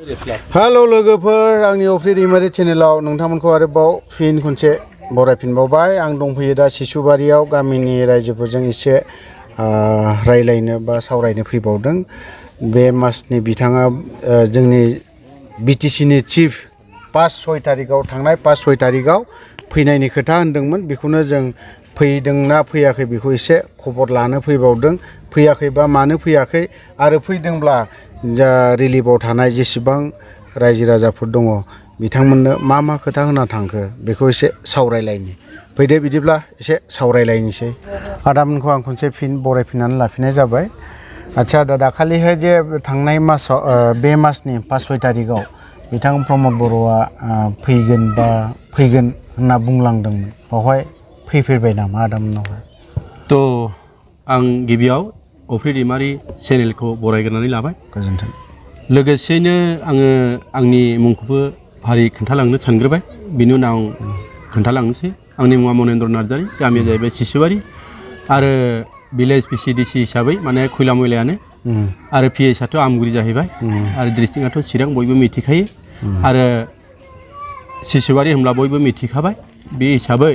hello लोगोफोर आंनि अफ्रि दैमारि चेनेलाव नोंथांमोनखौ आरोबाव फिन खनसे बरायफिनबावबाय आं दंफैयो दा सिसुबारियाव गामिनि रायजोफोरजों एसे रायलायनो बा सावरायनो फैबावदों बे मासनि बिथाङा जोंनि बिटिसिनि चिफ 5-6 तारिखआव थांनाय 5-6 तारिखआव फैनायनि खोथा होनदोंमोन बेखौनो जों फैदोंना फैयाखै बेखौ एसे खबर लानो फैबावदों फैयाखैबा मानो फैयाखै आरो फैदोंब्ला जा रिलिफआव थानाय जेसेबां रायजो राजाफोर दङ बिथांमोननो मा खोथा होना थांखो बेखौ एसे सावरायलायनि फैदो बिदिब्ला एसे सावरायलायनोसै आदामोनखौ आं खनसे फिन बरायफिननानै लाफिननाय जाबाय आच्छा दाखालिहाय जे थांनाय मासाव बे मासनि 5-6 तारिखआव बिथां प्रमद बर'आ फैगोन होनना बुंलांदोंमोन बावहाय फैफेरबाय नामा आदामोननावहाय तो आं गिबियाव अफ्रि दैमारि चेनेलखौ बरायग्रोनानै लाबाय गोजोन्थों लोगोसेनो आङो आंनि मुंखौबो फारि खोन्थालांनो सानग्रोबाय बिनि उनाव खोन्थालांनोसै आंनि मुङा मनेन्द्र नार्जारि गामिया जाहैबाय सिसुबारि आरो भिलेज पिसिडिसि हिसाबै माने खैला मैलायानो आरो पिएचआथ' आमगुरि जाहैबाय आरो डिस्ट्रिक्टआथ' चिरां बयबो मिथिखायो आरो सिसुबारि होनब्ला बयबो मिथिखाबाय बे हिसाबै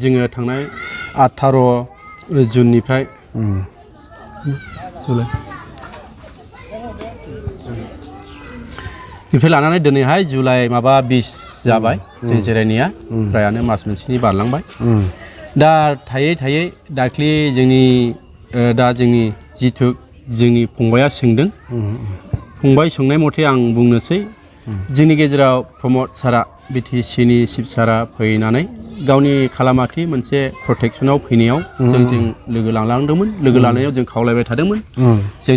जोङो थांनाय 18 जुननिफ्राय निफ्राय लानानै दिनैहाय जुलाइ 20 जाबाय जों जिरायनाया फ्रायानो मास मोनसेनि बारलांबाय दा थायै दाख्लि जोंनि दा जोंनि जिथु जोंनि फंबाया सोंदों फंबाय सोंनाय मथे आं बुंनोसै जोंनि गेजेराव प्रमद सारा बिटिसिनि चिफ सारा फैनानै गावनि खालामाथि मोनसे प्रटेक्शनाव फैनायाव जों लोगो लांलांदोंमोन लोगो लानायाव जों खावलायबाय थादोंमोन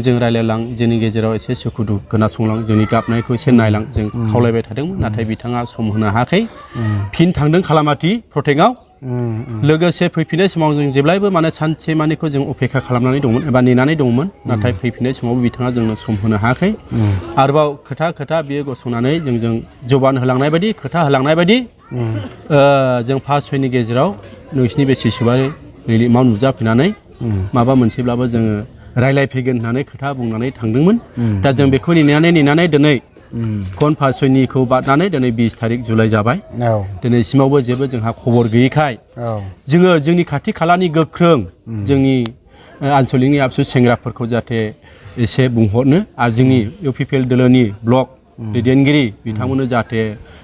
जों रायलायलां जोंनि गेजेराव एसे सुखु दुखु खोनासंलां जोंनि गाबनायखौ एसे नायलां जों खावलायबाय थादोंमोन नाथाय बिथाङा सम होनो हायाखै फिन थांदों खालामाथि प्रटेक्टआव लोगोसे फैफिननाय समाव जों जेब्लायबो माने सानसे मानेखौ जों अपेक्षा खालामनानै दंमोन एबा नेनानै दंमोन नाथाय फैफिननाय समावबो बिथाङा जोंनो सम होनो हायाखै आरोबाव खोथा बियो गसंनानै जों जबान होलांनाय बायदि खोथा होलांनाय बायदि जों 5-6नि गेजेराव नोंसिनि बे सिसुबारि रिलिफआव नुजाफैनानै माबा मोनसेब्लाबो जोङो रायलायफैगोन होननानै खोथा बुंनानै थांदोंमोन दा जों बेखौ नेनानै दिनै खन 5-6निखौ बारनानै दिनै 20 तारिख जुलाइ जाबाय दिनैसिमावबो जेबो जोंहा खबर गैयैखाय जोङो जोंनि खाथि खालानि गोख्रों जोंनि आनसलिकनि आबसु सेंग्राफोरखौ जाहाथे एसे बुंहरनो आरो जोंनि इउपिपिएल दोलोनि ब्लक दैदेनगिरि बिथांमोननो जाहाथे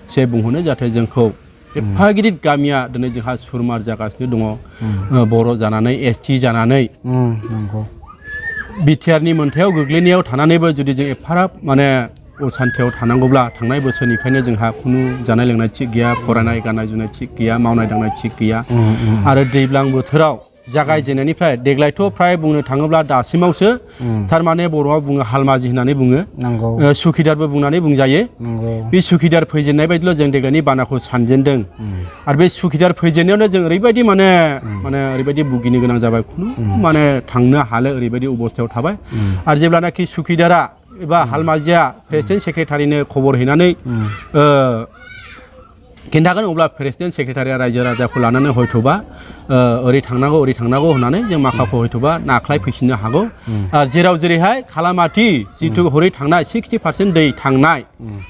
एसे बुंहरनो जाहाथे जोंखौ एफा गिदिर गामिया दिनै जोंहा सुरमार जागासिनो दङ बर' जानानै एसटि जानानै बिटिआरनि मोनथायाव गोग्लैनायाव थानानैबो जुदि जों एफाराब माने असान्थियाव थानांगौब्ला थांनाय बोसोरनिफ्रायनो जोंहा खुनु जानाय लोंनाय थिग गैया फरायनाय गाननाय जोमनाय थिग गैया मावनाय दांनाय थिग गैया आरो दैज्लां बोथोराव जागायजेननायनिफ्राय देग्लायथ' फ्राय बुंनो थाङोब्ला दासिमावसो थारमाने बर'आव बुङो हालमाजि होननानै बुङो सुखिदारबो बुंनानै बुंजायो बे सुखिदार फैजेननाय बायदिल' जों देग्लायनि बानाखौ सानजेनदों आरो बे सुखिदार फैजेननायावनो जों ओरैबायदि माने ओरैबायदि भुगिनो गोनां जाबाय खुनु माने थांनो हाले ओरैबायदि अबस्थायाव थाबाय आरो जेब्लानाखि सुखिदारा एबा हालमाजिया प्रेसिडेन्ट सेक्रेटारिनो खबर हैनानै खिन्थागोन अब्ला प्रेसिडेन्ट सेक्रेटारिया रायजो राजाखौ लानानै हयथ'बा ओरै थांनांगौ होननानै जों माखाखौ हयथ'बा नाख्लाय फैफिननो हागौ जेराव जेरैहाय खालामाथि जिथु हरै थांनाय 60% दै थांनाय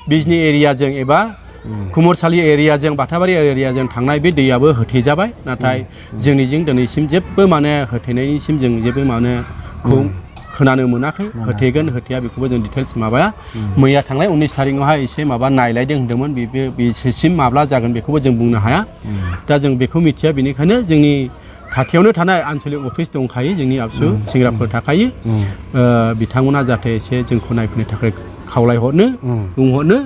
बिजनि एरियाजों एबा कुमरसालि एरियाजों बाथाबारि एरियाजों थांनाय बे दैयाबो होथेजाबाय नाथाय जोंनिजों दिनैसिम जेबो माने होथेनायनिसिम जों जेबो माने खोनानो मोनाखै होथेगोन होथेया बेखौबो जों डिटेल्स माबाया मैया थांनाय 19 तारिखआवहाय एसे माबा नायलायदों होनदोंमोन बेसिम माब्ला जागोन बेखौबो जों बुंनो हाया दा जों बेखौ मिथिया बेनिखायनो जोंनि खाथियावनो थानाय आनसलिक अफिस दंखायो जोंनि आबसु सेंग्राफोर थाखायो बिथांमोना जाहाथे एसे जोंखौ नायफैनो थाखाय खावलायहरनो बुंहरनो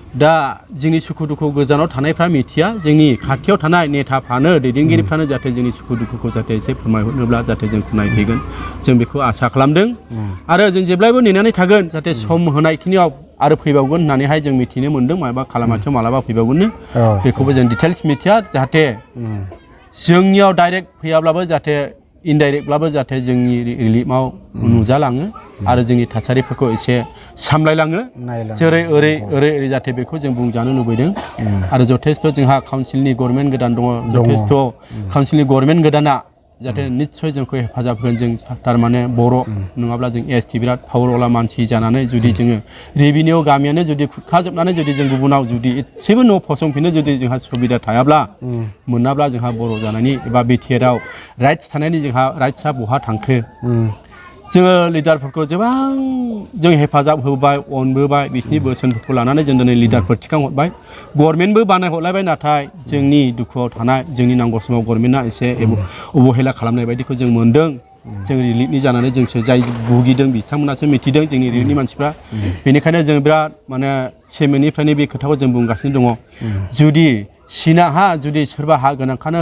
दा जोंनि सुखु दुखु गोजानाव थानायफ्रा मिथिया जोंनि खाथियाव थानाय नेताफ्रानो दैदेनगिरिफ्रानो जाहाथे जोंनि सुखु दुखुखौ जाहाथे एसे फोरमायहरनोब्ला जाहाथे जोंखौ नायफैगोन जों बेखौ आसा खालामदों आरो जों जेब्लायबो नेनानै थागोन जाहाथे सम होनायखिनियाव आरो फैबावगोन होननानैहाय जों मिथिनो मोन्दों माबा खालामाथियाव मालाबा फैबावगोननो बेखौबो जों डिटेल्स मिथिया जाहाथे जोंनियाव डाइरेक्ट फैयाब्लाबो जाहाथे इनडाइरेक्टब्लाबो जाहाथे जोंनि रिलिफआव नुजालाङो आरो जोंनि थासारिफोरखौ एसे सामलायलाङो जेरै ओरै जाहाथे बेखौ जों बुंजानो लुबैदों आरो जथेस्थ' जोंहा काउन्सिलनि गभर्नमेन्ट गोदान दङ जथेस्थ' काउन्सिलनि गभर्नमेन्ट गोदाना जाहाथे निस्सय जोंखौ हेफाजाब होगोन जों थारमाने बर' नङाब्ला जों एसटि बिराद पावारवाला मानसि जानानै जुदि जोङो रेभिनिउ गामियानो जुदि खुरखाजोबनानै जुदि जों गुबुनाव जुदि एसेबो न' फसंफिननो जुदि जोंहा सुबिदा थायाब्ला मोनाब्ला जोंहा बर' जानायनि एबा बिटिआरआव राइट्स थानायनि जोंहा राइट्सआ बहा थांखो जोङो लिडारफोरखौ गोबां जों हेफाजाब होबाय अनबोबाय बिसिनि बोसोनफोरखौ लानानै जों दिनै लिडारफोर थिखांहरबाय गभर्नमेन्टबो बानायहरलायबाय नाथाय जोंनि दुखुआव थानाय जोंनि नांगौ समाव गभर्नमेन्टआ एसे अबहेला खालामनाय बायदिखौ जों मोन्दों जों रिलिफनि जानानै जोंसो जाय भुगिदों बिथांमोनासो मिथिदों जोंनि रिलिफनि मानसिफ्रा बेनिखायनो जों बिराद माने सेमेनिफ्रायनो बे खोथाखौ जों बुंगासिनो दङ जुदि सिनाहा जुदि सोरबा हा गोनांखानो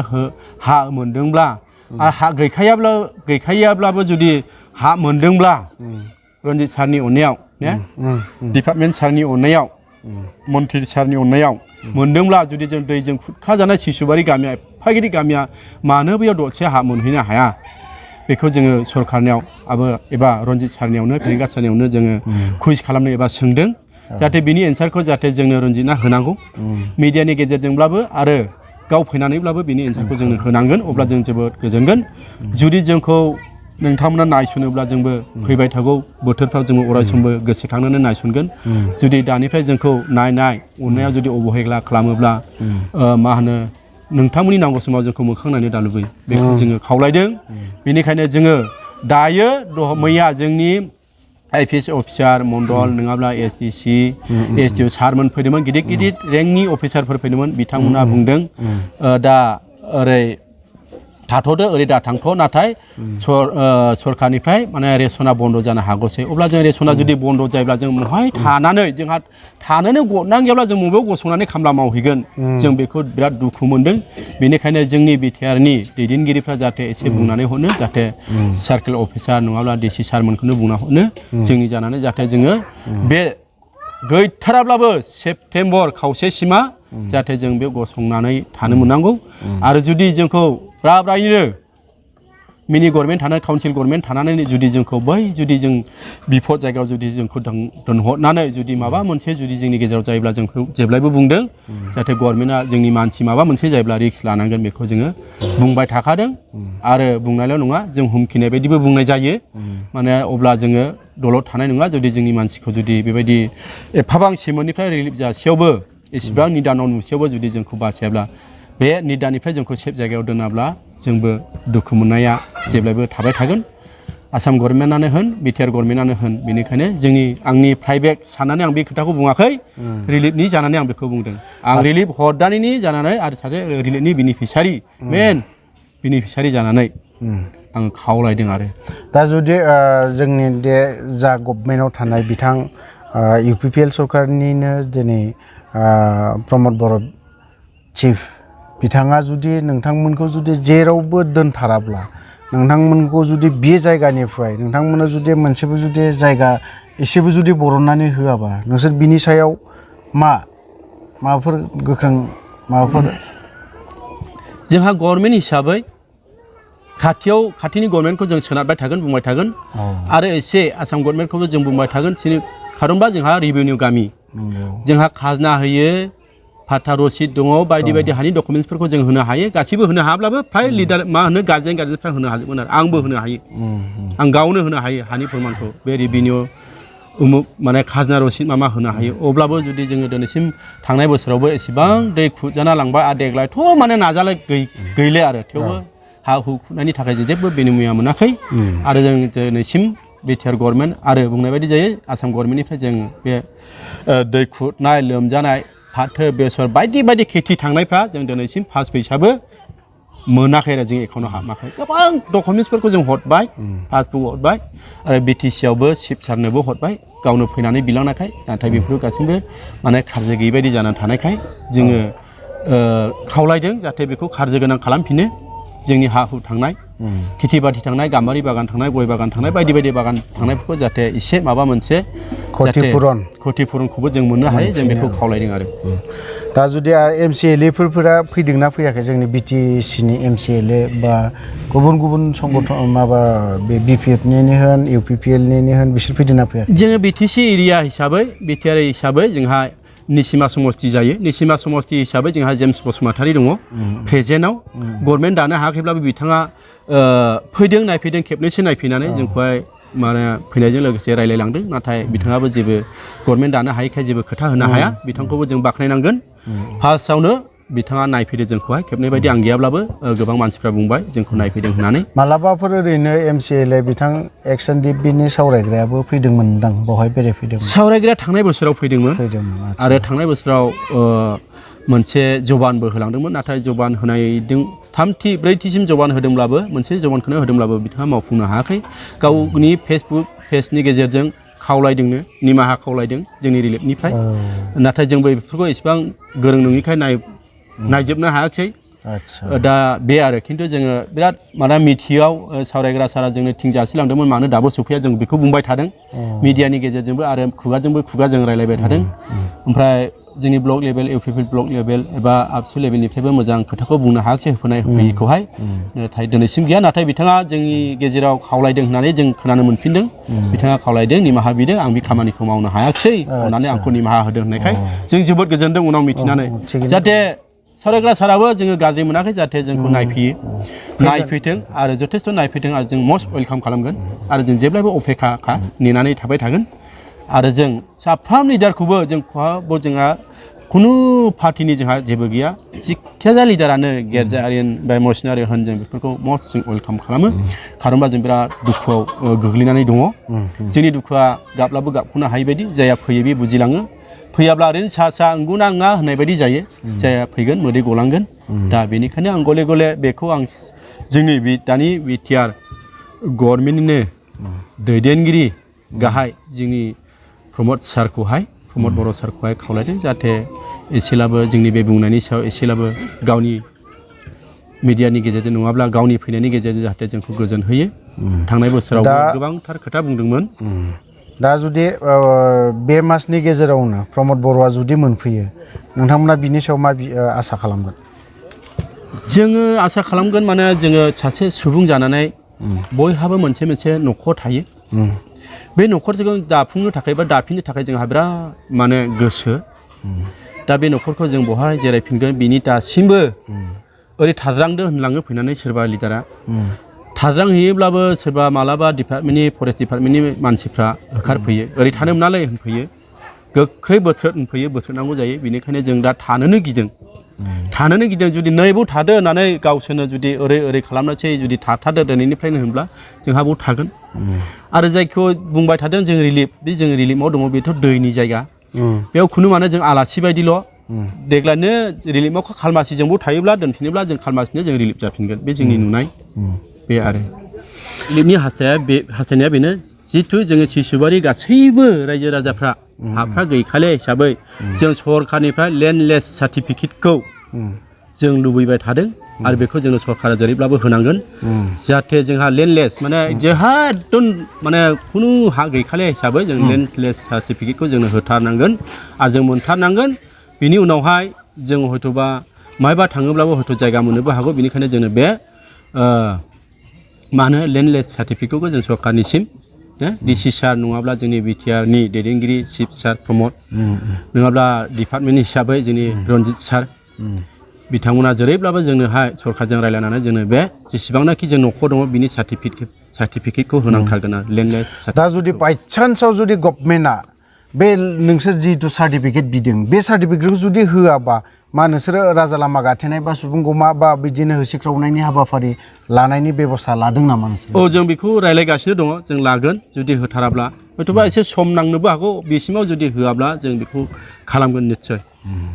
हा मोन्दोंब्ला आरो हा गैखायाब्लाबो जुदि हा मोन्दोंब्ला रन्जित सारनि अननायाव ने डिपार्टमेन्ट सारनि अननायाव मन्त्रि सारनि अननायाव मोन्दोंब्ला जुदि जों दैजों खुरखाजानाय सिसुबारि गामिया एफागिरि गामिया मानो बैयाव दरसे हा मोनहैनो हाया बेखौ जोङो सरकारनियाव एबा रन्जित सारनियावनो प्रियंका सारनियावनो जोङो कुइज खालामनो एबा सोंदों जाहाथे बिनि एन्सारखौ जाहाथे जोंनो रन्जितआ होनांगौ मिडियानि गेजेरजोंब्लाबो आरो गाव फैनानैब्लाबो बिनि एन्सारखौ जोंनो होनांगोन अब्ला जों जोबोद गोजोनगोन जुदि जोंखौ नोंथांमोना नायसनोब्ला जोंबो फैबाय थागौ बोथोरफ्राव जोङो अरायसमबो गोसोखांनानै नायसनगोन जुदि दानिफ्राय जोंखौ नायनाय अननायाव जुदि अबहेला खालामोब्ला मा होनो नोंथांमोननि नांगौ समाव जोंखौ मोखां नायनो दा लुबैयो बेखौ जोङो खावलायदों बेनिखायनो जोङो दायो मैया जोंनि आइपिएस अफिसार मण्डल नङाब्ला एसडिअ सारमोन फैदोंमोन गिदिर रेंकनि अफिसारफोर फैदोंमोन बिथांमोना बुंदों दा ओरै थाथ'दो ओरै दा थांथ' नाथाय सरकारनिफ्राय माने रेसना बन्द' जानो हागौसै अब्ला जों रेसना जुदि बन्द' जायोब्ला जों महाय थानानै जोंहा थानोनो गनांगैयाब्ला जों बबेयाव गसंनानै खामला मावहैगोन जों बेखौ बिराद दुखु मोनदों बेनिखायनो जोंनि बिटिआरनि दैदेनगिरिफ्रा जाहाथे एसे बुंनानै हरनो जाहाथे सार्केल अफिसार नङाब्ला डिसि सारमोनखौनो बुंना हरनो जोंनि जानानै जाहाथे जोङो बे गैथाराब्लाबो सेप्तेम्बर खावसेसिमा जाहाथे जों बे गसंनानै थानो मोननांगौ आरो जुदि जोंखौ रायनो मिनि गभर्नमेन्ट थानानै काउन्सिल गभर्नमेन्ट थानानै जुदि जोंखौ बै जुदि जों बिफद जायगायाव जुदि जोंखौ दोनहरनानै जुदि माबा मोनसे जुदि जोंनि गेजेराव जायोब्ला जोंखौ जेब्लायबो बुंदों जाहाथे गभर्नमेन्टआ जोंनि मानसि माबा मोनसे जायोब्ला रिक्स लानांगोन बेखौ जोङो बुंबाय थाखादों आरो बुंनायल' नङा जों हुमखिनाय बायदिबो बुंनाय जायो माने अब्ला जोङो दलद थानाय नङा जुदि जोंनि मानसिखौ जुदि बेबायदि एफाबां सेमोननिफ्राय रिलिफ जासेयावबो एसेबां निदानाव नुसेयावबो जुदि जोंखौ बासायाब्ला बे निदानिफ्राय जोंखौ सेफ जायगायाव दोनाब्ला जोंबो दुखु मोननाया जेब्लायबो थाबाय थागोन आसाम गभर्नमेन्टआनो होन बिटिआर गभर्नमेन्टआनो होन बेनिखायनो आंनि प्राइभेट साननानै आं बे खोथाखौ बुङाखै रिलिफनि जानानै आं बेखौ बुंदों आं रिलिफ हरदानिनि जानानै आरो सासे रिलिफनि बेनिफिसारि मेन बेनिफिसारि जानानै आं खावलायदों आरो दा जुदि जोंनि बे जा गभर्नमेन्टआव थानाय बिथां इउपिपिएल सरकारनिनो दिनै प्रमद बर' चिफ बिथाङा जुदि नोंथांमोनखौ जुदि जेरावबो दोनथाराब्ला नोंथांमोनखौ जुदि बे जायगानिफ्राय नोंथांमोना जुदि मोनसेबो जुदि जायगा एसेबो जुदि बरननानै होआबा नोंसोर बिनि सायाव माबाफोर गोख्रों माबाफोर जोंहा गभर्नमेन्ट हिसाबै खाथिनि गभर्नमेन्टखौ जों सोनारबाय थागोन बुंबाय थागोन आरो एसे आसाम गभर्नमेन्टखौबो जों बुंबाय थागोन खारनबा जोंहा रेभिनिउ गामि जोंहा खाजोना होयो फाथा रसिद दङ बायदि हानि डकुमेन्टसफोरखौ जों होनो हायो गासिबो होनो हायाब्लाबो फ्राय लिडार मा होनो गार्जेनफ्रा होनो हाजोबगोन आरो आंबो होनो हायो आं गावनो होनो हायो हानि फोरमानखौ बे रेभिनिउ उमुक माने खाजोना रसिद मा होनो हायो अब्लाबो जुदि जोङो दिनैसिम थांनाय बोसोरावबो एसेबां दै खुरजाना लांबाय आरो देग्लायथ' माने नाजालाय गैले आरो थेवबो हा हु खुरनायनि थाखाय जों जेबो बेनिमुया मोनाखै आरो जों दिनैसिम बिटिआर गभर्नमेन्ट आरो बुंनाय बायदि जायो आसाम गभर्नमेन्टनिफ्राय जों बे दै खुरनाय लोमजानाय फाथो बेसर बायदि खेथि थांनायफ्रा जों दिनैसिम फार्स्ट फैसाबो मोनाखै आरो जों एकाउन्टाव हाबाखै गोबां डकुमेन्टसफोरखौ जों हरबाय पासबुक हरबाय आरो बिटिसिआवबो चिफ सारनोबो हरबाय गावनो फैनानै बिलांनायखाय नाथाय बेफोर गासिबो माने खारजो गैयै बायदि जानानै थानायखाय जोङो खावलायदों जाहाथे बेखौ खारजो गोनां खालामफिनो जोंनि हा हु थांनाय खेथि बाथि थांनाय गाम्बारि बागान थांनाय गय बागान थांनाय बायदि बागान थांनायफोरखौ जाहाथे एसे माबा मोनसे क्षतिपुरनखौबो जों मोननो हायो जों बेखौ खावलायदों आरो दा जुदि एमसिएलएफोरा फैदोंना फैयाखै जोंनि बिटिसिनि एमसिएलए बा गुबुन संगठन माबा बे बिपिएफनिनो होन इउपिपिएलनिनो होन बिसोर फैदोंना फैयाखै जोङो बिटिसि एरिया हिसाबै बिटिआर हिसाबै जोंहा निसिमा समस्ति जायो निसिमा समस्ति हिसाबै जोंहा जेम्स बसुमतारी दङ प्रेजेन्टआव गभर्नमेन्ट दानो हायाखैब्लाबो बिथाङा फैदों नायफैदों खेबनैसो नायफैनानै जोंखौहाय माने फैनायजों लोगोसे रायलायलांदों नाथाय बिथाङाबो जेबो गभर्नमेन्ट दानो हायैखाय जेबो खोथा होनो हाया बिथांखौबो जों बाख्नायनांगोन फार्स्टआवनो बिथाङा नायफैदो जोंखौहाय खेबनै बायदि आं गैयाब्लाबो गोबां मानसिफ्रा बुंबाय जोंखौ नायफैदों होननानै मालाबाफोर ओरैनो MCLA बिथां एक्सन दिपनि सावरायग्रायाबो फैदोंमोनदां बावहाय बेरायफैदोंमोन सावरायग्राया थांनाय बोसोराव फैदोंमोन आरो थांनाय बोसोराव मोनसे जबानबो होलांदोंमोन नाथाय जबान होनायजों 3थि 4थिसिम जबान होदोंब्लाबो मोनसे जबानखौनो होदोंब्लाबो बिथाङा मावफुंनो हायाखै गावनि फेसबुक पेजनि गेजेरजों खावलायदोंनो निमाहा खावलायदों जोंनि रिलिफनिफ्राय नाथाय जोंबो बेफोरखौ एसेबां गोरों नङिखाय नायजोबनो हायाखै दा बे आरो खिन्थु जोङो बिराद माने मिथियाव सावरायग्रा सारा जोंनो थिं जासिलांदोंमोन मानो दाबो सफैया जों बेखौ बुंबाय थादों मिडियानि गेजेरजोंबो आरो खुगाजोंबो खुगा जों रायलायबाय थादों ओमफ्राय जोंनि ब्लक लेभेल इउपिपि ब्लक लेभेल एबा आबसु लेभेलनिफ्रायबो मोजां खोथाखौ बुंनो हायाखिसै होफैनाय होफैयैखौहाय नाथाय दिनैसिम गैया नाथाय बिथाङा जोंनि गेजेराव खावलायदों होननानै जों खोनानो मोनफिनदों बिथाङा खावलायदों निमाहा बिदों आं बे खामानिखौ मावनो हायाखिसै होननानै आंखौ निमाहा होदों होननायखाय जों जोबोद गोजोनदों उनाव मिथिनानै जाहाथे सावरायग्रा साराबो जोङो गाज्रि मोनाखै जाहाथे जोंखौ नायफैथों आरो जथेस्थ' नायफैथों आरो जों मस्ट वेलकाम खालामगोन आरो जों जेब्लायबो अपेक्षा नेनानै थाबाय थागोन आरो जों साफ्रोम लिडारखौबो जोंहा खुनु पार्टिनि जोंहा जेबो गैया जिखिजाया लिडारानो गिर्जायारि होन बा मर्सिनारि होन जों बेफोरखौ मस्ट जों वेलकाम खालामो खारनबा जों बिराद दुखुआव गोग्लैनानै दङ जोंनि दुखुआ गाब्लाबो गाबख'नो हायि बायदि जायहा फैयो बे बुजिलाङो फैयाब्ला ओरैनो सा अंगुना आङा होननाय बायदि जायो जायहा फैगोन मोदै गलांगोन दा बेनिखायनो आं गले गले बेखौ आं जोंनि दानि बिटिआर गभर्नमेन्टनिनो दैदेनगिरि गाहाय जोंनि प्रमद बर' सारखौहाय खावलायदों जाहाथे एसेब्लाबो जोंनि बे बुंनायनि सायाव एसेब्लाबो गावनि मिडियानि गेजेरजों नङाब्ला गावनि फैनायनि गेजेरजों जाहाथे जोंखौ गोजोन होयो थांनाय बोसोराव गोबांथार खोथा बुंदोंमोन दा जुदि बे मासनि गेजेरावनो प्रमद बर'आ जुदि मोनफैयो नोंथांमोना बिनि सायाव मा आसा खालामगोन जोङो आसा खालामगोन माने जोङो सासे सुबुं जानानै बयहाबो मोनसे न'खर थायो बे न'खरखौ दाफुंनो थाखाय बा दाफिननो थाखाय जोंहा बिराद माने गोसो दा बे न'खरखौ जों बहाय जिरायफिनगोन बिनि दासिमबो ओरै थाज्रांदो होनलाङो फैनानै सोरबा लिडारा थाज्रांहैयोब्लाबो सोरबा मालाबा डिपार्टमेन्टनि फरेस्ट डिपार्टमेन्टनि मानसिफ्रा होखारफैयो ओरै थानो मोनालै होनफैयो गोख्रै बोथ्रोदनांगौ जायो बेनिखायनो जों दा थानोनो गिदों जुदि नैबाव थादो होननानै गावसोरनो जुदि ओरै खालामनोसै जुदि थाथारदो दिनैनिफ्रायनो होनब्ला जोंहा बाव थागोन आरो जायखौ बुंबाय थादों जों रिलिफ बे जों रिलिफआव दङ बेथ' दैनि जायगा बेयाव खुनु माने जों आलासि बायदिल' देग्लायनो रिलिफआव खालमासिजोंबो थायोब्ला दोनफिनोब्ला जों खालमासिनो जों रिलिफ जाफिनगोन बे जोंनि नुनाय बे आरो रिलिफनि हास्थायनाया बेनो जिहेथु जोङो सिसुबारि गासैबो रायजो राजाफ्रा हाफ्रा गैखाले हिसाबै जों सरकारनिफ्राय लेन्डलेस सार्टिफिकेटखौ जों लुबैबाय थादों आरो बेखौ जोंनो सरकारा जेरैब्लाबो होनांगोन जाहाथे जोंहा लेन्डलेस माने जोंहा एकदम माने खुनु हा गैखाले हिसाबै जों लेन्डलेस सार्टिफिकेटखौ जोंनो होथारनांगोन आरो जों मोनथारनांगोन बिनि उनावहाय जों हयथ'बा मायबा थाङोब्लाबो हयथ' जायगा मोननोबो हागौ बेनिखायनो जोंनो बे मा होनो लेन्डलेस सार्टिफिकेटखौ जों सरकारनिसिम डिसि सार नङाब्ला जोंनि बिटिआरनि दैदेनगिरि चिफ सार प्रमद नङाब्ला डिपार्टमेन्ट हिसाबै जोंनि रनजित सार बिथांमोना जेरैब्लाबो जोंनोहाय सरकारजों रायलायनानै जोंनो बे जेसेबांनाखि जों न'खर दङ बिनि सार्टिफिकेटखौ होनांथारगोन आरो लेन्डलेस दा जुदि बायचान्सआव जुदि गभर्नमेन्टआ बे नोंसोर जिहेतु सार्टिफिकेट बिदों बे सार्टिफिकेटखौ जुदि होआबा मा नोंसोरो राजा लामा गाथेनाय बा सुबुंगमा बा बिदिनो होसिख्रावनायनि हाबाफारि लानायनि बेबस्था लादों नामा नोंसोर जों बेखौ रायलायगासिनो दङ जों लागोन जुदि होथाराब्ला हयथ'बा एसे सम नांनोबो हागौ बेसिमाव जुदि होआब्ला जों बेखौ खालामगोन निस्सय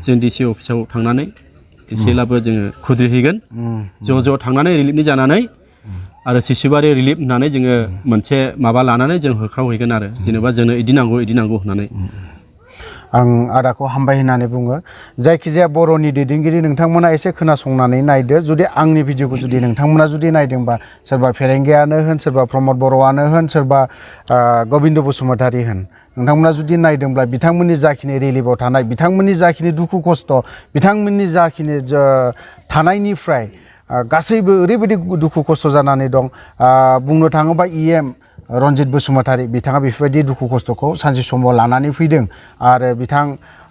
जों डिसि अफिसाव थांनानै एसेब्लाबो जोङो खुद्रिहैगोन ज' थांनानै रिलिफनि जानानै आरो सिसुबारि रिलिफ होननानै जोङो मोनसे माबा लानानै जों होख्रावहैगोन आरो जेनेबा जोंनो इदि नांगौ होननानै आं आदाखौ हामबाय होननानै बुङो जायखिजाया बर'नि दैदेनगिरि नोंथांमोना एसे खोनासंनानै नायदो जुदि आंनि भिडिअखौ जुदि नोंथांमोना जुदि नायदोंबा सोरबा फेरेंगायानो होन सोरबा प्रमद बर'आनो होन सोरबा गबिन्द बसुमतारी होन नोंथांमोना जुदि नायदोंब्ला बिथांमोननि जाखिनि रिलिफआव थानाय बिथांमोननि जाखिनि दुखु खस्थ बिथांमोननि जाखिनि थानायनिफ्राय गासैबो ओरैबायदि दुखु खस्थ जानानै दं बुंनो थाङोबा EM रनजित बसुमतारी बिथाङा बेफोरबायदि दुखु खस्थखौ सानसे समाव लानानै फैदों आरो बिथां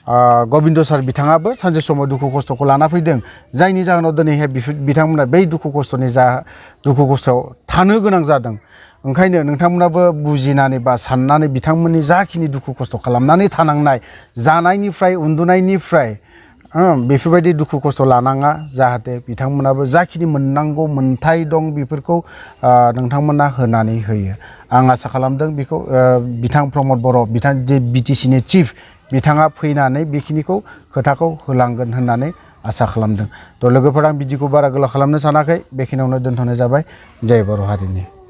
गबिन्द सार बिथाङाबो सानसे समाव दुखु खस्थ'खौ लाना फैदों जायनि जाहोनाव दिनैहाय बिथांमोना बै दुखु खस्थ'आव थानो गोनां जादों ओंखायनो नोंथांमोनाबो बुजिनानै बा साननानै बिथांमोननि जाखिनि दुखु खस्थ' खालामनानै थानांनाय जानायनिफ्राय उन्दुनायनिफ्राय बेफोरबायदि दुखु खस्थ' लानाङा जाहाथे बिथांमोनाबो जाखिनि मोननांगौ मोन्थाय दं बेफोरखौ नोंथांमोना होनानै होयो आं आसा खालामदों बेखौ बिथां प्रमद बर' बिथां जे BTCनि चिफ बिथाङा फैनानै बेखिनिखौ खोथाखौ होलांगोन होननानै आसा खालामदों थ' लोगोफोर आं बिदिखौ बारा गोलाव खालामनो सानाखै बेखिनियावनो दोनथ'नाय जाबाय जय बर' हारिनि